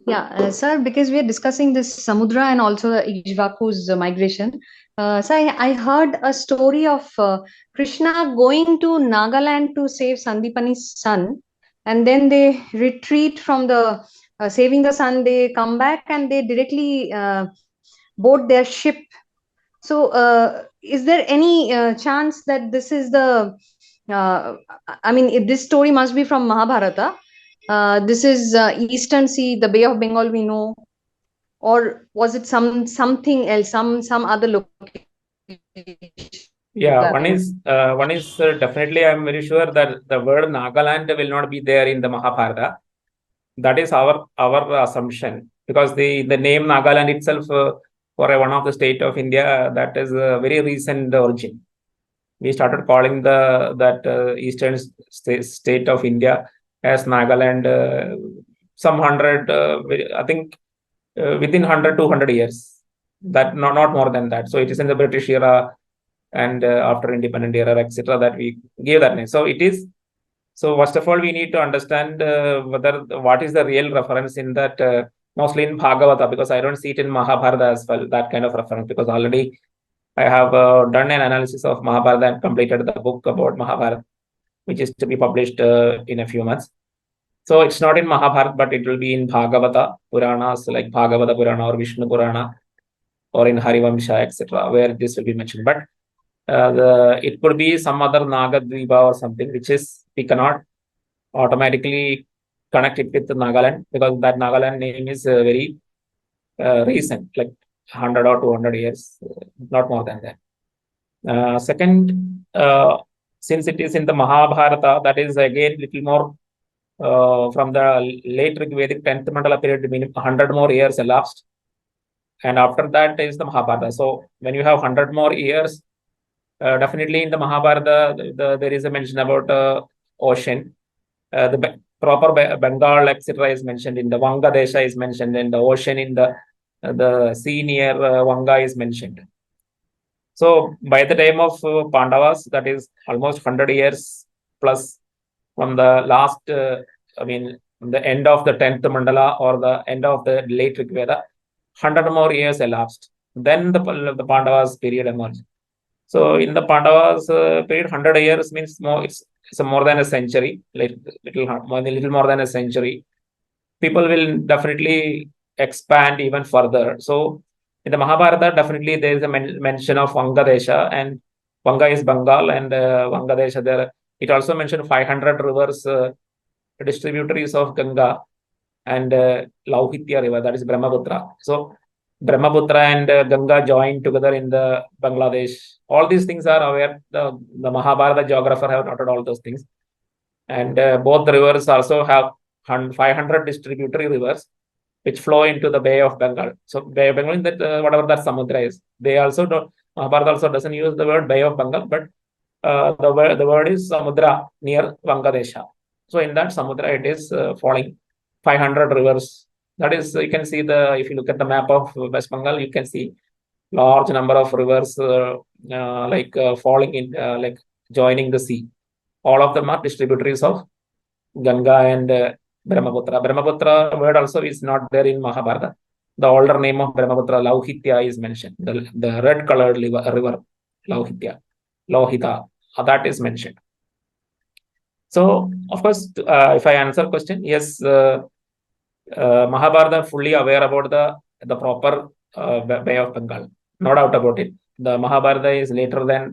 Yeah, sir, because we are discussing this Samudra and also the Ijvaku's migration. So I heard a story of Krishna going to Nagaland to save Sandipani's son, and then they retreat from the saving the son. They come back and they directly board their ship. So, is there any chance that this is the? I mean, this story must be from Mahabharata. This is Eastern Sea, the Bay of Bengal. We know, or was it something else, some other location you Yeah, have? one is definitely. I'm very sure that the word Nagaland will not be there in the Mahabharata. That is our assumption, because the name Nagaland itself, for one of the state of India, that is a very recent origin. We started calling the that eastern state of India as Nagaland, some hundred, I think, within 100 200 years. That not more than that. So it is in the British era and after independent era, etc., that we gave that name. So it is. So first of all, we need to understand whether what is the real reference in that. Mostly in Bhagavata, because I don't see it in Mahabharata as well, that kind of reference, because already I have done an analysis of Mahabharata and completed the book about Mahabharata, which is to be published in a few months. So it's not in Mahabharata, but it will be in Bhagavata Puranas like Bhagavata Purana or Vishnu Purana or in Harivamsha, etc., where this will be mentioned. But it could be some other Nagadvipa or something, which is we cannot automatically connect it with Nagaland, because that Nagaland name is very recent, like 100 or 200 years, not more than that. Second, since it is in the Mahabharata, that is again little more from the late Ṛgvedic 10th Mandala period, meaning 100 more years elapsed. And after that is the Mahabharata. So when you have 100 more years, definitely in the Mahabharata, there is a mention about ocean. The proper Bengal, etc., is mentioned in the Vanga Desha is mentioned, and the ocean in the sea near Vanga is mentioned. So by the time of Pandavas, that is almost 100 years plus from the last, I mean, the end of the 10th Mandala or the end of the late Rigveda, 100 more years elapsed. Then the Pandavas period emerged. So in the Pandavas period, 100 years means more. It's more than a century, like little more than a century. People will definitely expand even further. So in the Mahabharata, definitely there is a mention of Vanga Desha, and Vanga is Bengal, and Vanga Desha there. It also mentioned 500 rivers, distributaries of Ganga, and Lauhitya river, that is Brahmaputra. So Brahmaputra and Ganga joined together in the Bangladesh. All these things are aware. The Mahabharata geographer have noted all those things. And both rivers also have 500 distributary rivers which flow into the Bay of Bengal. So Bay of Bengal, that whatever that Samudra is, they also don't. Mahabharata also doesn't use the word Bay of Bengal, but the word is Samudra near Vangadesha. So in that Samudra, it is falling 500 rivers. That is, you can see if you look at the map of West Bengal, you can see large number of rivers falling in, like joining the sea. All of them are distributaries of Ganga and Brahmaputra. Brahmaputra word also is not there in Mahabharata. The older name of Brahmaputra, Lauhitya, is mentioned. The red colored river, Lauhitya, Lohita, that is mentioned. So, of course, if I answer question, yes, Mahabharata fully aware about the proper Bay of Bengal. No doubt about it. The Mahabharata is later than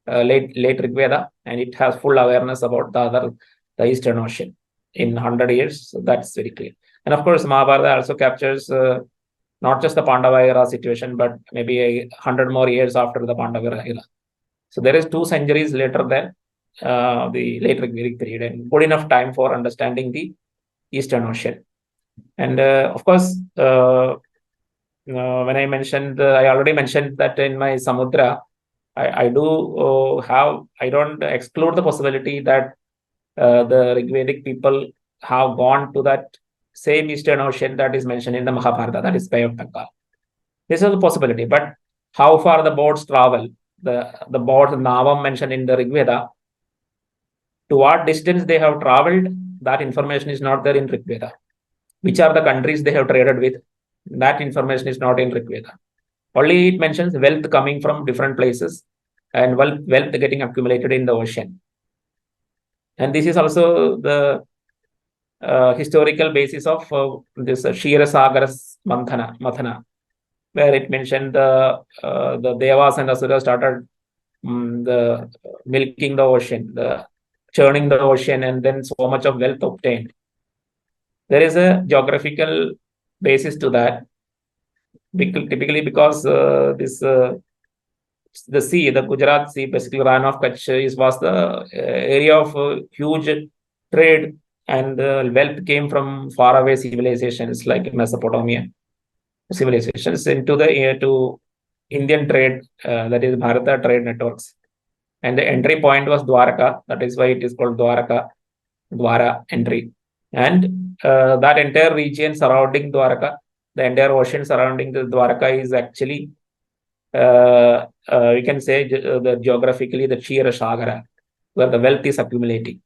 late Rigveda, and it has full awareness about the Eastern Ocean in 100 years. So that's very clear. And of course, Mahabharata also captures not just the Pandava era situation, but maybe 100 more years after the Pandava era. So there is 2 centuries later than the late Rigvedic period, and good enough time for understanding the Eastern Ocean. And of course, when I mentioned, I already mentioned that in my Samudra, I don't exclude the possibility that the Rigvedic people have gone to that same Eastern Ocean that is mentioned in the Mahabharata, that is Bay of Bengal. This is a possibility, but how far the boats travel, the boat Navam mentioned in the Rigveda, to what distance they have traveled, that information is not there in Rigveda. which are the countries they have traded with. That information is not in Rigveda. Only it mentions wealth coming from different places and wealth getting accumulated in the ocean. And this is also the historical basis of this Ksheerasagar Mathana, where it mentioned the Devas and Asuras started the milking the ocean, the churning the ocean, and then so much of wealth obtained. There is a geographical basis to that, typically because the sea, the Gujarat Sea, basically Ran of Kutch, was the area of huge trade, and wealth came from faraway civilizations like Mesopotamia civilizations into the to Indian trade, that is Bharata trade networks. And the entry point was Dwaraka. That is why it is called Dwara entry. And that entire region surrounding Dwaraka, the entire ocean surrounding the Dwaraka is actually, we can say, the geographically the Ksheerasagara, where the wealth is accumulating.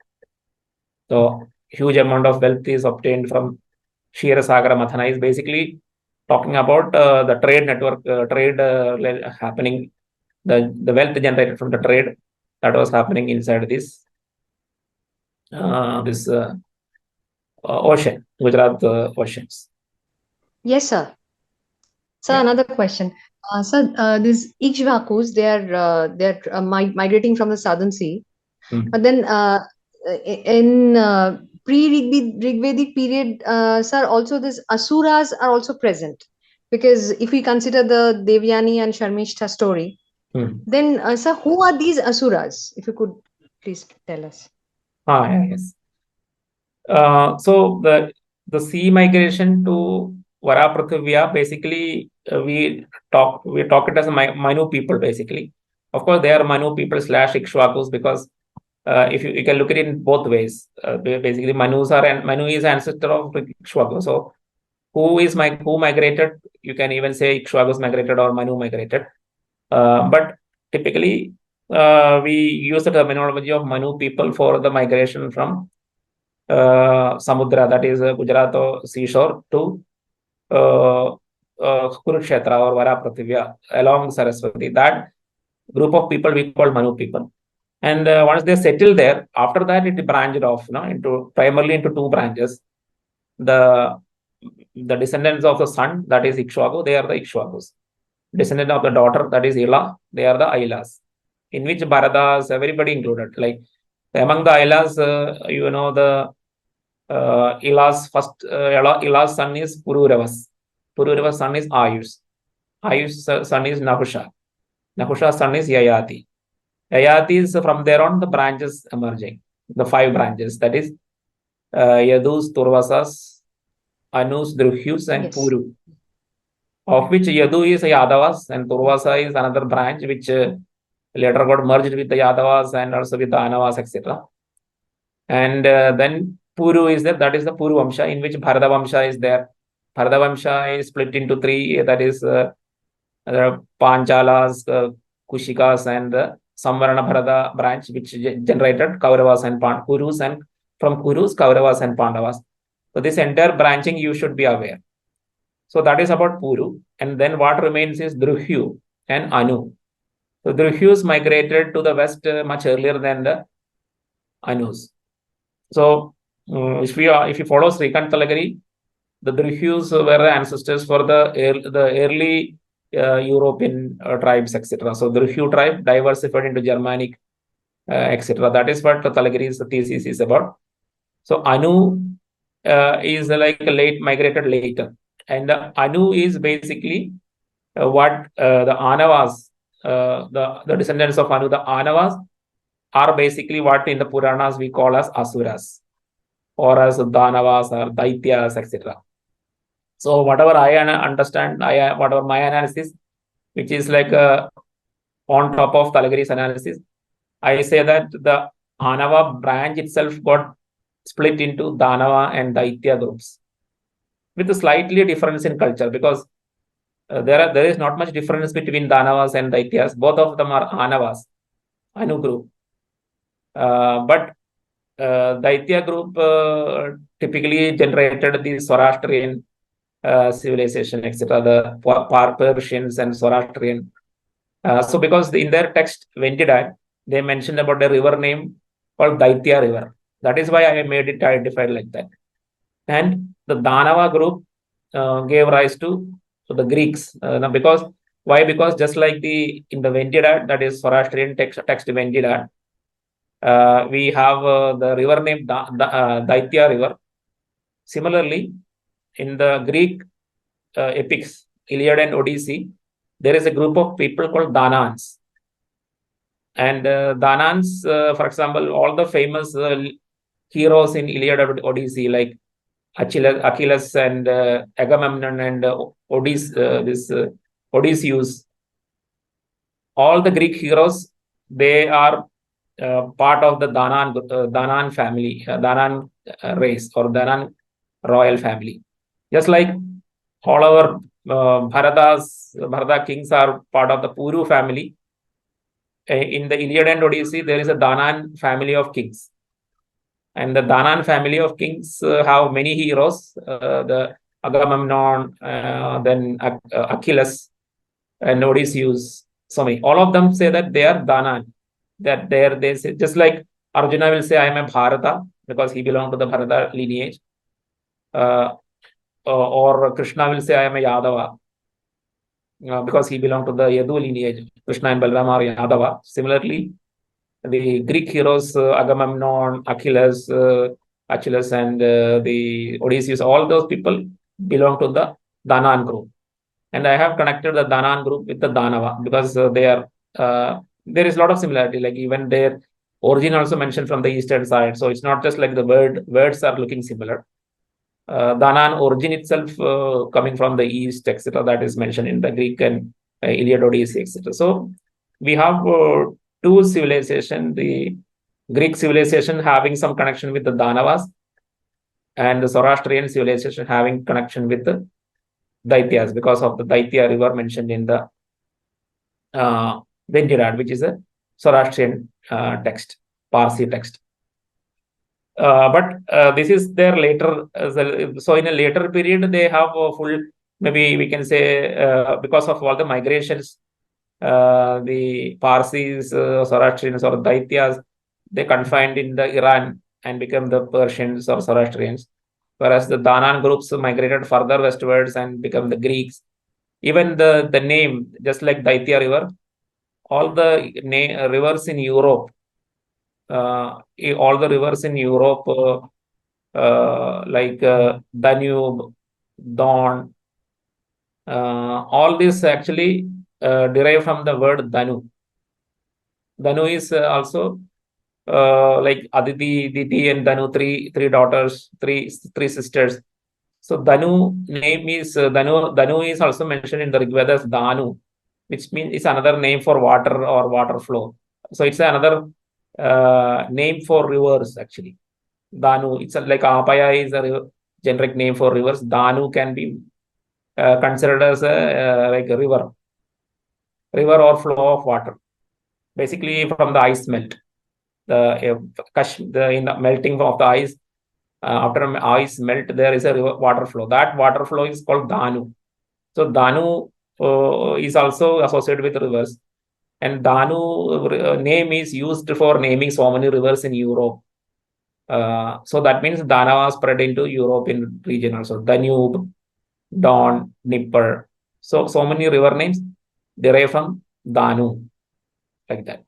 So huge amount of wealth is obtained from Ksheerasagara Mathana is basically talking about the trade network, trade happening, the wealth generated from the trade that was happening inside this ocean, Gujarat oceans. Yes, sir. So another question. These Ikshvakus, they're migrating from the southern sea. But then in pre-Rigvedic period, sir, also these Asuras are also present. Because if we consider the Devyani and Sharmishta story, then, sir, who are these Asuras? If you could please tell us. Yes. So the sea migration to Varaprithivya, basically we talk it as a Manu people, basically. Of course, they are Manu people / Ikshvakus, because if you can look at it in both ways. Basically, Manu is ancestor of Ikshvaku. So who migrated? You can even say Ikshvakus migrated or Manu migrated. But typically, we use the terminology of Manu people for the migration from Samudra, that is Gujarat seashore, to Kurukshetra or Varaprithivya along Saraswati. That group of people we call Manu people. And once they settle there, after that it branched off, primarily into two branches. The descendants of the son, that is Ikshvaku, they are the Ikshvakus. Descendant of the daughter, that is Ila, they are the Ailas. In which Bharadas, everybody included. Like among the Ailas, the Ila's Ila's son is Pururavas. Pururavas' son is Ayush. Ayush's son is Nahusha. Nahusha's son is Yayati. Yayati is from there on the branches emerging. The 5 branches, that is Yadus, Turvasas, Anus, Druhyus, and Puru. Of which Yadu is Yadavas and Turvasa is another branch which later got merged with the Yadavas and also with the Anavas, etc. And then Puru is there, that is the Puru Vamsha, in which Bharata Vamsha is there. Bharata Vamsha is split into 3, that is Panchalas, Kushikas, and the Samvarana Bharata branch, which generated Kauravas and Kurus, and from Kurus, Kauravas and Pandavas. So this entire branching you should be aware. So that is about Puru. And then what remains is Druhyu and Anu. So Druhyus migrated to the west much earlier than the Anus. So if you follow Srikant Talagari, the Druhyus were the ancestors for the early European tribes, etc. So Druhyu tribe diversified into Germanic, etc. That is what Talagari's thesis is about. So Anu is like migrated later. And the Anu is basically what the Anavas, the descendants of Anu, the Anavas are basically what in the Puranas we call as Asuras, or as Danavas or Daityas, etc. So whatever I understand, whatever my analysis, which is like on top of Talagari's analysis, I say that the Anava branch itself got split into Danava and Daitya groups, with a slightly difference in culture, because there is not much difference between Danavas and Daityas. Both of them are Anavas, Anu group. But Daitya group typically generated the Zoroastrian civilization, etc., the Persians and Zoroastrian. So because in their text, Vendidat, they mentioned about a river name called Daitya River. That is why I made it identified like that. And the Danava group gave rise to the Greeks. Because why? Because just like in the Vendidat, that is Zoroastrian text Vendidat, we have the river named Daitya River. Similarly, in the Greek epics, Iliad and Odyssey, there is a group of people called Danans. And Danans, for example, all the famous heroes in Iliad and Odyssey, like Achilles and Agamemnon and Odysseus, all the Greek heroes, they are part of the Danan family, Danan race or Danan royal family. Just like all our Bharata kings are part of the Puru family. In the Iliad and Odyssey, there is a Danan family of kings. And the Danan family of kings have many heroes, the Agamemnon, then Achilles and Odysseus. So many. All of them say that they are Danan. That they say, just like Arjuna will say, I am a Bharata, because he belongs to the Bharata lineage. Or Krishna will say, I am a Yadava, because he belonged to the Yadu lineage. Krishna and Balrama are Yadava. Similarly, the Greek heroes, Agamemnon, Achilles, and the Odysseus, all those people belong to the Danan group. And I have connected the Danan group with the Danava because they are there is a lot of similarity. Like even their origin also mentioned from the eastern side. So it's not just like the words are looking similar. Danan origin itself coming from the east, etc. That is mentioned in the Greek and Iliad, Odyssey, etc. So we have two civilization, the Greek civilization having some connection with the Danavas, and the Zoroastrian civilization having connection with the Daityas because of the Daitya river mentioned in the Ventirad, which is a Zoroastrian text, Parsi text. But this is their later, so in a later period, they have a full, maybe we can say, because of all the migrations, the Parsis, Zoroastrians or Daityas, they confined in the Iran and become the Persians or Zoroastrians, whereas the Danan groups migrated further westwards and become the Greeks. Even the name, just like Daitya River, all the rivers in Europe, all the rivers in Europe, like Danube, Don, all this actually derive from the word Danu. Danu is also like Aditi, Diti, and Danu, three daughters, three sisters. So Danu name is Danu. Danu is also mentioned in the Ṛgveda as Danu, which means it's another name for water or water flow. So it's another name for rivers actually. Danu. It's like Apaya is a generic name for rivers. Danu can be considered as like a river or flow of water. Basically, from the ice melt, in the melting of the ice, after ice melt, there is a water flow. That water flow is called Danu. So Danu is also associated with rivers, and Danu name is used for naming so many rivers in Europe. So that means Danava spread into European region also. Danube, Don, Dnieper. So many river names derive from Danu, like that.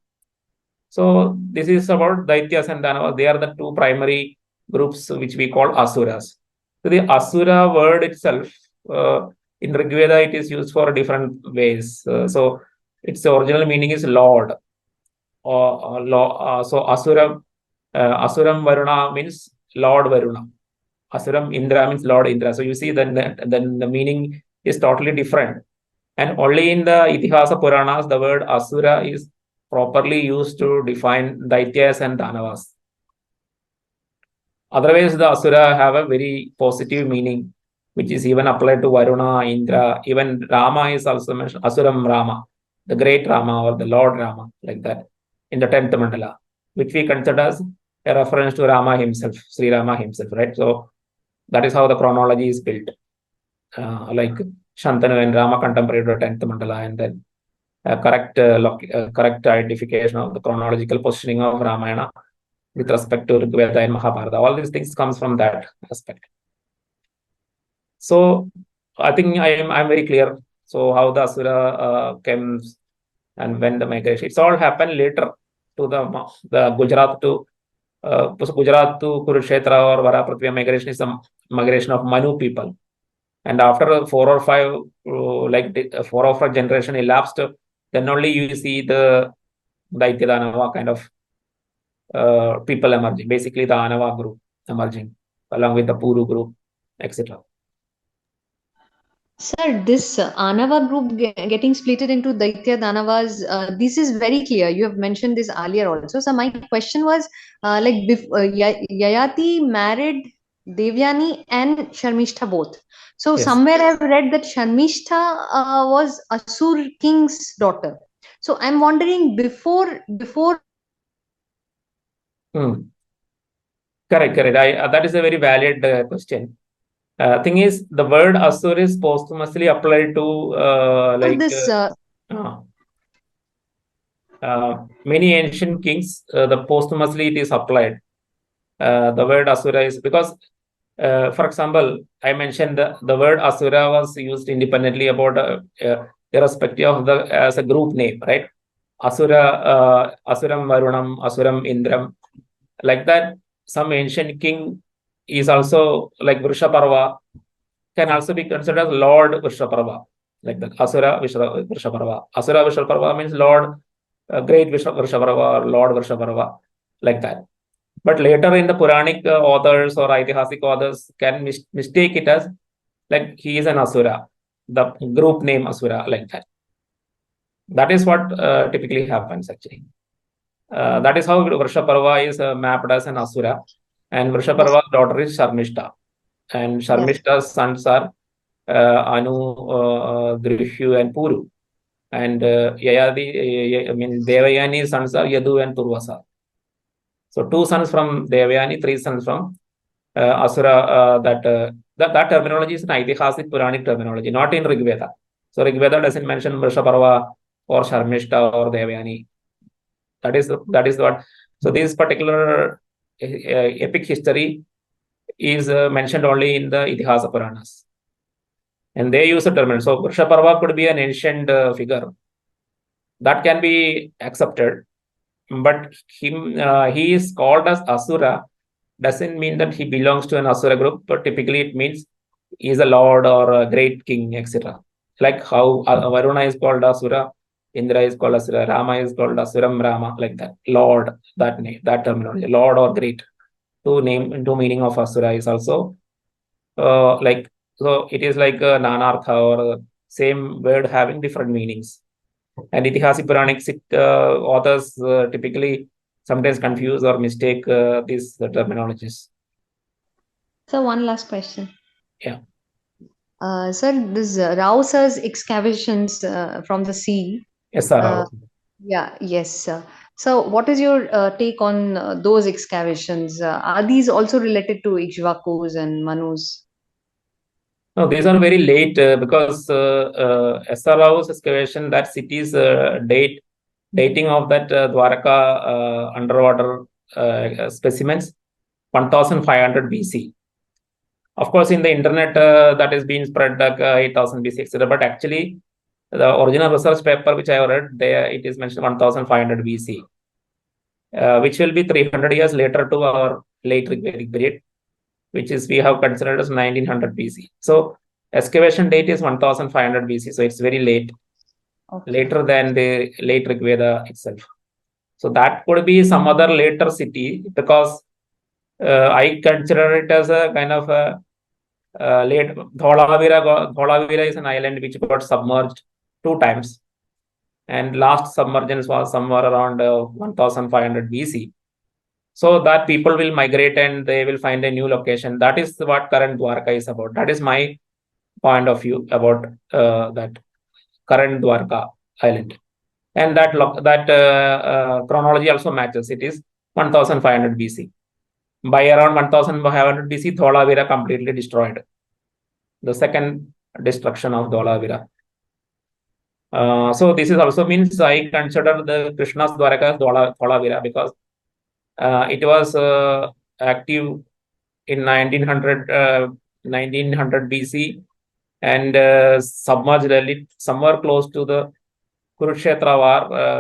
So this is about Daityas and Danavas. They are the two primary groups which we call Asuras. So the Asura word itself, in Ṛgveda, it is used for different ways. So its original meaning is Lord. So Asura, Asuram Varuna means Lord Varuna. Asuram Indra means Lord Indra. So you see then the meaning is totally different. And only in the Itihasa Puranas, the word Asura is properly used to define Daityas and Danavas. Otherwise, the Asura have a very positive meaning, which is even applied to Varuna, Indra. Even Rama is also mentioned, Asuram Rama, the great Rama or the Lord Rama, like that, in the 10th mandala, which we consider as a reference to Rama himself, Sri Rama himself, right? So That is how the chronology is built. Like Shantanu and Rama contemporary 10th mandala, and then correct identification of the chronological positioning of Ramayana with respect to Ṛgveda and Mahabharata. All these things comes from that aspect. So I think I'm very clear. So how the Asura came and when the migration, it's all happened later to the Gujarat to Kurukshetra or Varaprithvi migration is the migration of Manu people. And after 4 or 5 generation elapsed, then only you see the Daitya Danava kind of people emerging, basically the Anava group emerging along with the Puru group, etc. Sir, this Anava group getting splitted into Daitya Danavas, this is very clear. You have mentioned this earlier also. So my question was, Yayati married Devyani and Sharmishta both. So Yes. somewhere I've read that Sharmishta was Asur king's daughter. So I'm wondering before Correct. That is a very valid question. Thing is, the word Asur is posthumously applied to this many ancient kings. The posthumously it is applied. The word Asura is because, for example, I mentioned the word Asura was used independently about irrespective of the as a group name, right? Asura, Asuram Varunam, Asuram Indram, like that. Some ancient king is also like Vrishaparva, can also be considered as Lord Vrishaparva, like that. Asura Vrishaparva. Asura Vrishaparva means Lord, Great Vrishaparva or Lord Vrishaparva, like that. But later in the Puranic authors or Aitihasic authors can mistake it as like he is an Asura, the group name Asura, like that. That is what typically happens actually. That is how Vrishaparva is mapped as an Asura, and Vrishaparva's daughter is Sharmishta, and Sharmishta's sons are Anu, Drishyu, and Puru, and Devayani's sons are Yadu and Turvasa. So 2 sons from Devayani, 3 sons from Asura. That terminology is an Aitihasic Puranic terminology, not in Ṛgveda. So Ṛgveda doesn't mention Vrishaparva or Sharmishta or Devayani. That is what. So this particular epic history is mentioned only in the Itihasa Puranas, and they use a term. So Vrishaparva could be an ancient figure that can be accepted, but he is called as Asura doesn't mean that he belongs to an Asura group, but typically it means he is a lord or a great king, etc. Like how Varuna is called Asura, Indra is called Asura, Rama is called Asuram Rama, like that. Lord, that name, that terminology, Lord or great. Two meaning of Asura is also like, so it is like a Nanartha or same word having different meanings. And Itihasic Puranic authors typically sometimes confuse or mistake these terminologies. So one last question. Yeah. Sir, this Rao sir's excavations from the sea. Yes, sir. Yes, sir. So what is your take on those excavations? Are these also related to Ikshvakus and Manus? No, these are very late because S.R. Rao's excavation, that city's dating of that Dwaraka underwater specimens, 1500 BC. Of course, in the internet that is being spread like 8000 BC, etc. But actually, the original research paper which I read, there it is mentioned 1500 BC, which will be 300 years later to our late Ṛgvedic period, which is we have considered as 1900 BC. So excavation date is 1500 BC. So it's very late, later than the late Ṛgveda itself. So that could be some other later city because I consider it as a kind of a late Dholavira. Dholavira is an island which got submerged 2 times, and last submergence was somewhere around 1500 BC. So that people will migrate and they will find a new location. That is what current Dwarka is about. That is my point of view about that current Dwarka island. And that chronology also matches. It is 1500 BC. by around 1500 BC, Dholavira completely destroyed. The second destruction of Dholavira. So this is also means I consider the Krishna's Dwaraka as Dholavira because it was active in 1900 BC and submerged a little, somewhere close to the Kurukshetra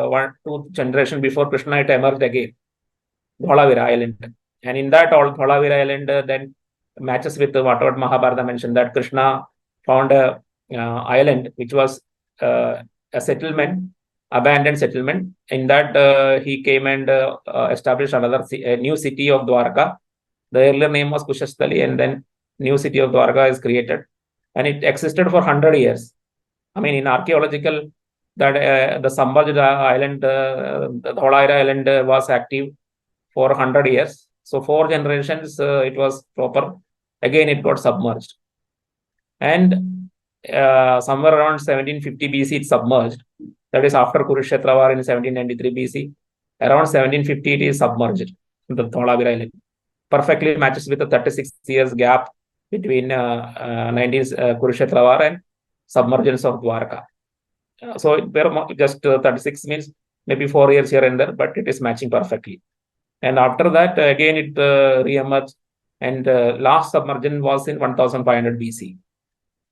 war, 2 generations before Krishna, it emerged again, Dholavira Island. And in that, all Dholavira Island then matches with whatever Mahabharata mentioned, that Krishna found a island which was a settlement, abandoned settlement. In that, he came and established a new city of Dwarka. The earlier name was Kushasthali, and then new city of Dwarka is created, and it existed for 100 years. I mean, in archaeological, that the submerged island, the Dholavira Island was active for 100 years. So 4 generations, it was proper. Again, it got submerged. And somewhere around 1750 BC, it submerged. That is after Kurukshetra war in 1793 BC. Around 1750, it is submerged. The Dholavira Island perfectly matches with the 36 years gap between 19th Kurukshetra war and submergence of Dwarka. So there just 36 means maybe 4 years here and there, but it is matching perfectly. And after that, again it re-emerged, and last submersion was in 1500 BC.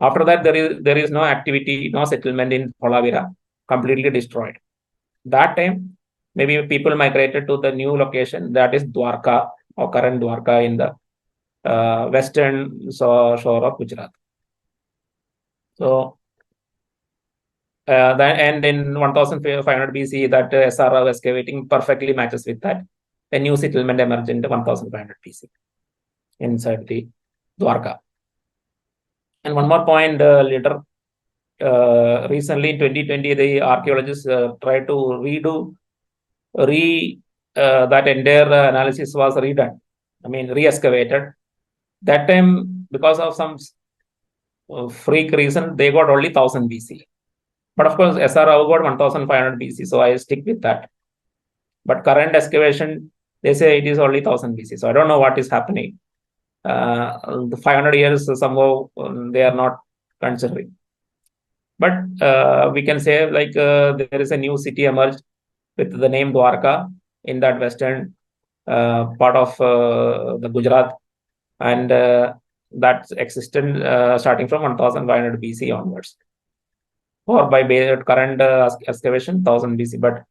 After that, there is no activity, no settlement in Dholavira, completely destroyed. That time, maybe people migrated to the new location, that is Dwarka, or current Dwarka in the western shore of Gujarat. So, and in 1500 BC, that SRA excavating perfectly matches with that. A new settlement emerged in 1500 BC inside the Dwarka. And one more point later, recently in 2020, the archaeologists tried to that entire analysis was redone. I mean, re-excavated. That time, because of some freak reason, they got only 1000 BC. But of course, SRO got 1500 BC, so I stick with that. But current excavation, they say it is only 1000 BC. So I don't know what is happening. The 500 years somehow they are not considering. But we can say like there is a new city emerged with the name Dwarka in that western part of the Gujarat, and that's existed starting from 1500 BC onwards, or by current excavation 1000 BC. But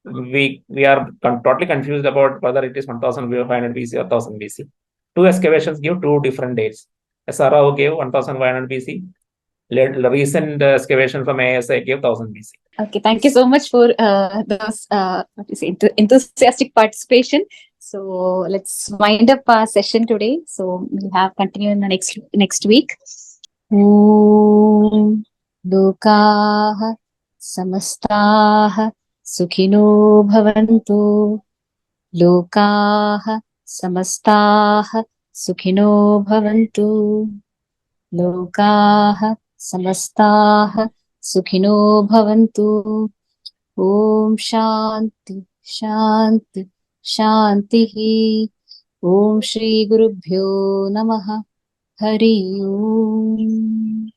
we are totally confused about whether it is 1500 BC or 1000 BC. 2 excavations give 2 different dates. SRO gave 1500 BC. Recent excavation from ASI gave 1000 BC. Okay, thank you so much for those enthusiastic participation. So let's wind up our session today. So we'll have continue in the next week. Om Lokaah Samastaah Sukhino Bhavantu. Lokaah Samastaah Sukhino Bhavantu. Lokaah Samastaah Sukhino Bhavantu. Om Shanti Shanti Shantihi. Om Shri Gurubhyo Namaha. Hari Om.